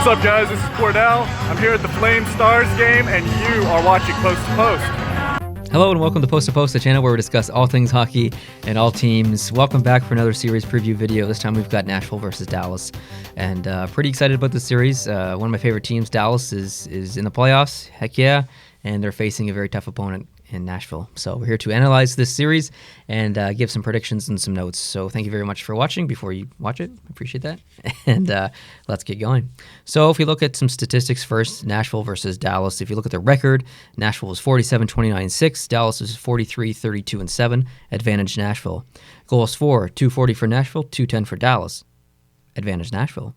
What's up, guys? This is Cordell. I'm here at the Flame Stars game, and you are watching Post to Post. Hello and welcome to Post to Post, the channel where we discuss all things hockey and all teams. Welcome back for another series preview video. This time we've got Nashville versus Dallas, and pretty excited about this series. One of my favorite teams, Dallas, is in the playoffs. Heck yeah, and they're facing a very tough opponent in Nashville. So we're here to analyze this series and give some predictions and some notes. So thank you very much for watching. Before you watch it, appreciate that. And let's get going. So if we look at some statistics first, Nashville versus Dallas. If you look at the record, Nashville was 47-29-6. Dallas is 43-32-7. Advantage Nashville. Goals for, 240 for Nashville, 210 for Dallas. Advantage Nashville.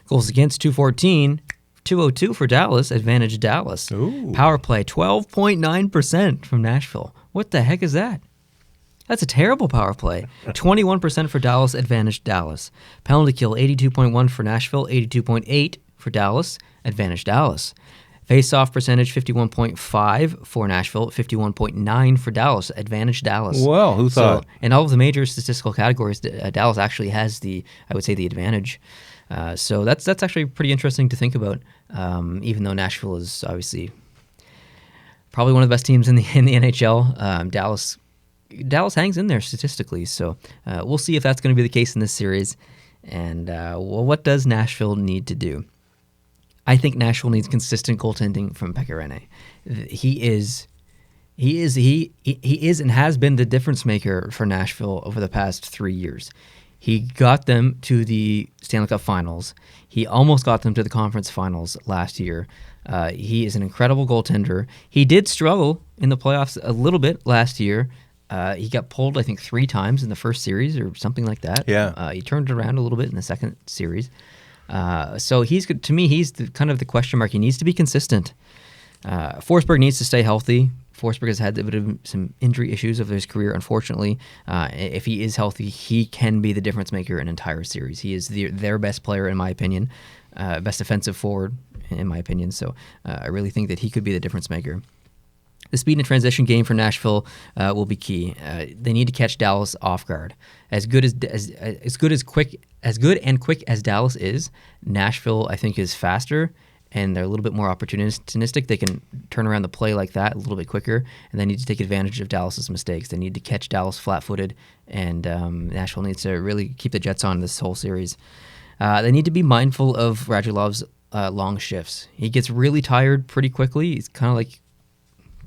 Goals against, 214. 202 for Dallas, advantage Dallas. Ooh. Power play, 12.9% from Nashville. What the heck is that? That's a terrible power play. 21% for Dallas, advantage Dallas. Penalty kill, 82.1 for Nashville, 82.8 for Dallas, advantage Dallas. Face-off percentage, 51.5 for Nashville, 51.9 for Dallas, advantage Dallas. Well, who thought? In all of the major statistical categories, Dallas actually has the advantage. So that's actually pretty interesting to think about. Even though Nashville is obviously probably one of the best teams in the NHL, Dallas hangs in there statistically. So we'll see if that's going to be the case in this series. And what does Nashville need to do? I think Nashville needs consistent goaltending from Pekka Rinne. He is and has been the difference maker for Nashville over the past 3 years. He got them to the Stanley Cup Finals. He almost got them to the Conference Finals last year. He is an incredible goaltender. He did struggle in the playoffs a little bit last year. He got pulled, I think, 3 times in the first series or something like that. Yeah. He turned it around a little bit in the second series. So he's to me, he's kind of the question mark. He needs to be consistent. Forsberg needs to stay healthy. Forsberg has had a bit of some injury issues of his career, unfortunately. If he is healthy, he can be the difference maker in an entire series. He is their best player, in my opinion, best defensive forward, in my opinion. So I really think that he could be the difference maker. The speed and transition game for Nashville will be key. They need to catch Dallas off guard. As good and quick as Dallas is, Nashville, I think, is faster. And they're a little bit more opportunistic. They can turn around the play like that a little bit quicker, and they need to take advantage of Dallas's mistakes. They need to catch Dallas flat-footed, and Nashville needs to really keep the Jets on this whole series. They need to be mindful of Radulov's long shifts. He gets really tired pretty quickly. He's kind of like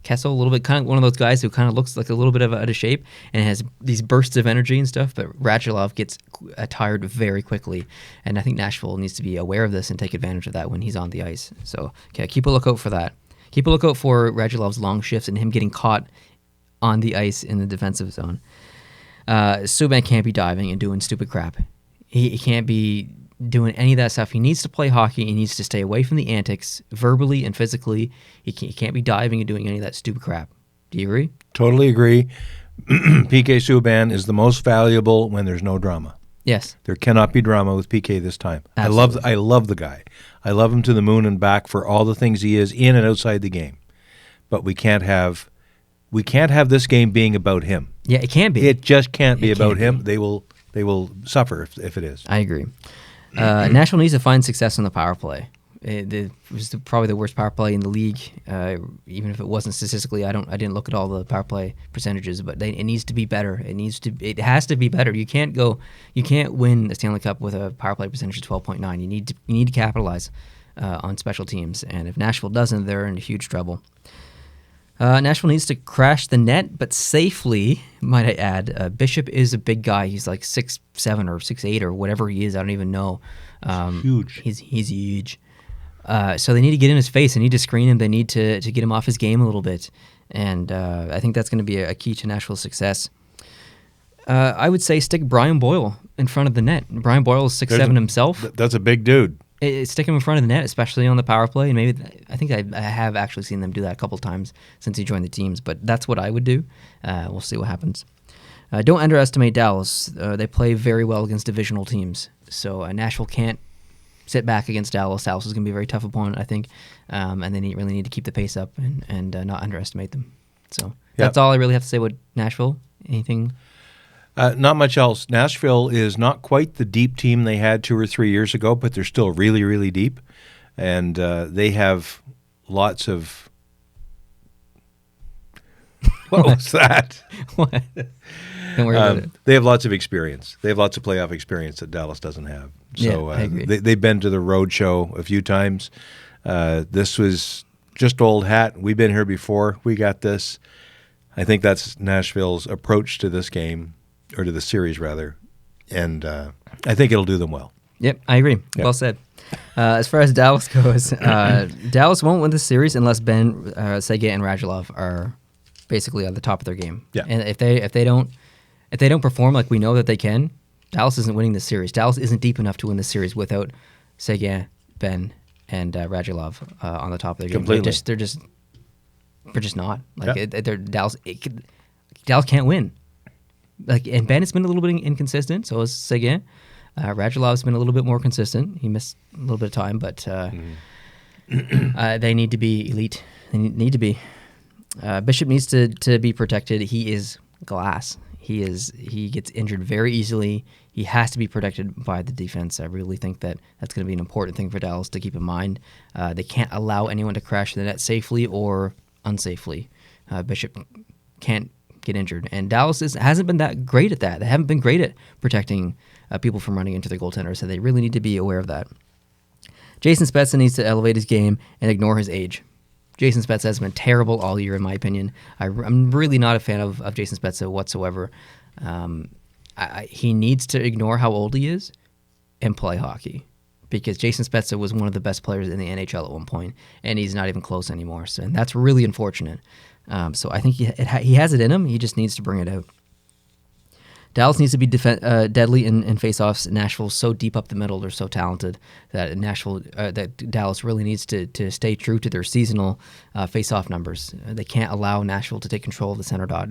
Kessel, a little bit, kind of one of those guys who kind of looks like a little bit out of shape and has these bursts of energy and stuff, but Radulov gets tired very quickly, and I think Nashville needs to be aware of this and take advantage of that when he's on the ice. So, okay, keep a lookout for that. Keep a lookout for Radulov's long shifts and him getting caught on the ice in the defensive zone. Subban can't be diving and doing stupid crap. He can't be doing any of that stuff. He needs to play hockey. He needs to stay away from the antics, verbally and physically. He can't be diving and doing any of that stupid crap. Do you agree? Totally agree. PK Subban is the most valuable when there's no drama. Yes. There cannot be drama with PK this time. Absolutely. I love the guy. I love him to the moon and back for all the things he is in and outside the game. But we can't have this game being about him. Yeah, it can't be. It just can't be about him. They will suffer if it is. I agree. Nashville needs to find success on the power play. It was probably the worst power play in the league. Even if it wasn't statistically, I didn't look at all the power play percentages, but it needs to be better. It has to be better. You can't win the Stanley Cup with a power play percentage of 12.9. You need to capitalize on special teams, and if Nashville doesn't, they're in huge trouble. Nashville needs to crash the net, but safely, might I add. Bishop is a big guy. He's like 6'7" or 6'8" or whatever he is. I don't even know. Huge. He's huge. So they need to get in his face. They need to screen him. They need to get him off his game a little bit. And I think that's going to be a key to Nashville's success. I would say stick Brian Boyle in front of the net. Brian Boyle is 6'7" himself. That's a big dude. Stick him in front of the net, especially on the power play. And maybe I think I have actually seen them do that a couple times since he joined the teams. But that's what I would do. We'll see what happens. Don't underestimate Dallas. They play very well against divisional teams. So Nashville can't sit back against Dallas. Dallas is going to be a very tough opponent, I think. And they really need to keep the pace up and not underestimate them. So that's all I really have to say about Nashville. Anything? Not much else. Nashville is not quite the deep team they had 2 or 3 years ago, but they're still really, really deep. and they have lots of. What was that? What? Don't worry about it. They have lots of experience. They have lots of playoff experience that Dallas doesn't have. So I agree. they've been to the road show a few times. This was just old hat. We've been here before. We got this. I think that's Nashville's approach to this game, or to the series rather, and I think it'll do them well. Yep, I agree. Yep. Well said. As far as Dallas goes, Dallas won't win the series unless Ben, Sega, and Radulov are basically at the top of their game. Yeah. And if they don't perform like we know that they can, Dallas isn't winning this series. Dallas isn't deep enough to win the series without Sega, Ben, and Radulov on the top of their game. Completely. They're just not. Like Dallas can't win. Like, and Ben has been a little bit inconsistent. So has Sega. Radulov's been a little bit more consistent. He missed a little bit of time, but they need to be elite. They need to be. Bishop needs to be protected. He is glass. He gets injured very easily. He has to be protected by the defense. I really think that's going to be an important thing for Dallas to keep in mind. They can't allow anyone to crash the net safely or unsafely. Bishop can't get injured, and Dallas hasn't been that great at that. They haven't been great at protecting people from running into their goaltender, so they really need to be aware of that. Jason Spezza needs to elevate his game and ignore his age. Jason Spezza has been terrible all year, in my opinion. I'm really not a fan of Jason Spezza whatsoever. He needs to ignore how old he is and play hockey, because Jason Spezza was one of the best players in the NHL at one point, and he's not even close anymore. So, and that's really unfortunate. So I think he has it in him. He just needs to bring it out. Dallas needs to be deadly in face-offs. Nashville's so deep up the middle; they're so talented that Dallas really needs to stay true to their seasonal face-off numbers. They can't allow Nashville to take control of the center dot.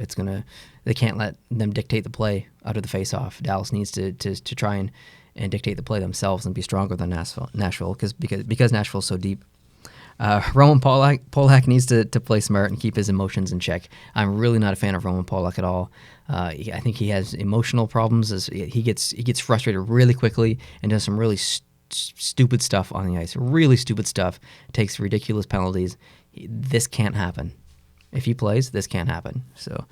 They can't let them dictate the play out of the face-off. Dallas needs to try and dictate the play themselves and be stronger than Nashville because Nashville's so deep. Roman Polak needs to play smart and keep his emotions in check. I'm really not a fan of Roman Polak at all. I think he has emotional problems. He gets frustrated really quickly and does some really stupid stuff on the ice. Really stupid stuff. Takes ridiculous penalties. This can't happen. If he plays, this can't happen. So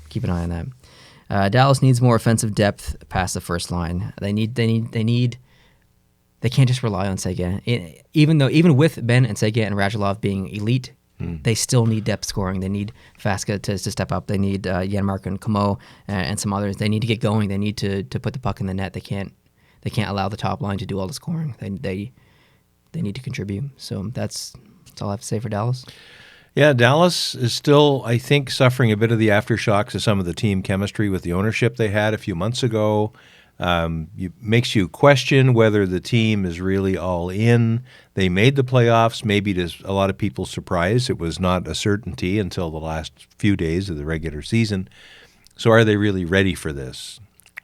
keep an eye on that. Dallas needs more offensive depth past the first line. They can't just rely on Sega. Even with Ben and Sega and Radulov being elite, they still need depth scoring. They need Faska to step up. They need Janmark and Comeau and some others. They need to get going. They need to put the puck in the net. They can't allow the top line to do all the scoring. They need to contribute. So that's all I have to say for Dallas. Yeah, Dallas is still, I think, suffering a bit of the aftershocks of some of the team chemistry with the ownership they had a few months ago. Makes you question whether the team is really all in. They made the playoffs, maybe to a lot of people's surprise. It was not a certainty until the last few days of the regular season. So are they really ready for this?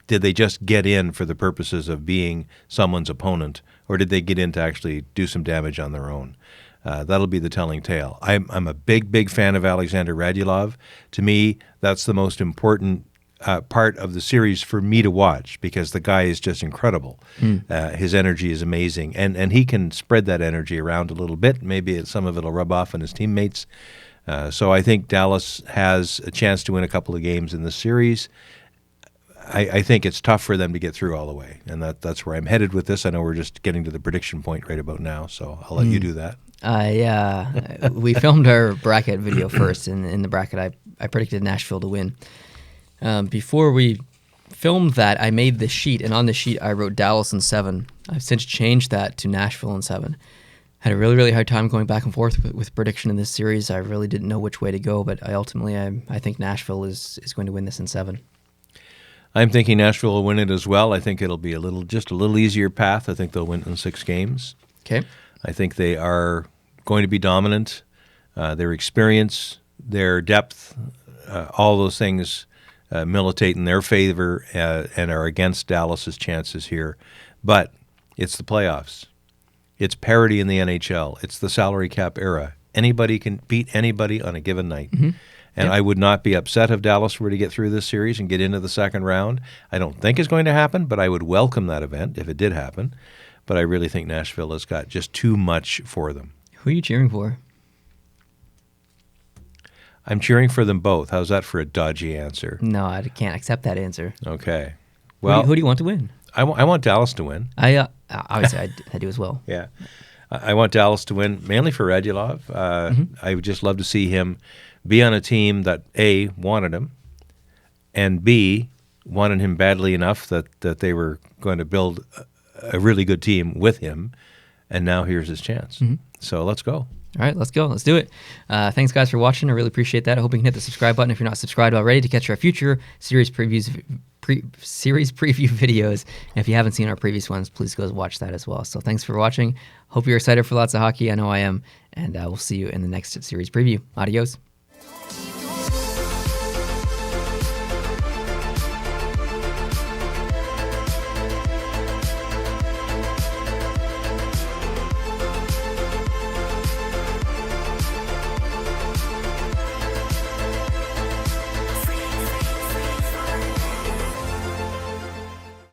Did they just get in for the purposes of being someone's opponent, or did they get in to actually do some damage on their own? That'll be the telling tale. I'm a big fan of Alexander Radulov. To me, that's the most important part of the series for me to watch, because the guy is just incredible. His energy is amazing, and he can spread that energy around a little bit. Maybe some of it will rub off on his teammates. So I think Dallas has a chance to win a couple of games in this series. I think it's tough for them to get through all the way, and that's where I'm headed with this. I know we're just getting to the prediction point right about now, so I'll let you do that. We filmed our bracket video first, and in the bracket I predicted Nashville to win. Before we filmed that, I made the sheet, and on the sheet I wrote Dallas in 7. I've since changed that to Nashville in 7. Had a really, really hard time going back and forth with prediction in this series. I really didn't know which way to go, but I think Nashville is going to win this in 7. I'm thinking Nashville will win it as well. I think it'll be just a little easier path. I think they'll win in 6 games. Okay. I think they are going to be dominant. Their experience, their depth, all those things militate in their favor and are against Dallas's chances here. But it's the playoffs. It's parity in the NHL. It's the salary cap era. Anybody can beat anybody on a given night. Mm-hmm. And I would not be upset if Dallas were to get through this series and get into the second round. I don't think it's going to happen, but I would welcome that event if it did happen. but I really think Nashville has got just too much for them. Who are you cheering for? I'm cheering for them both. How's that for a dodgy answer? No, I can't accept that answer. Okay. Well, who do you want to win? I want Dallas to win. Obviously, I do as well. Yeah. I want Dallas to win, mainly for Radulov. I would just love to see him be on a team that, A, wanted him, and B, wanted him badly enough that they were going to build a really good team with him, and now here's his chance. So let's go. All right, let's go. Let's do it. Thanks, guys, for watching. I really appreciate that. I hope you can hit the subscribe button if you're not subscribed already to catch our future series preview videos. And if you haven't seen our previous ones, please go watch that as well. So thanks for watching. Hope you're excited for lots of hockey. I know I am. And we'll see you in the next series preview. Adios.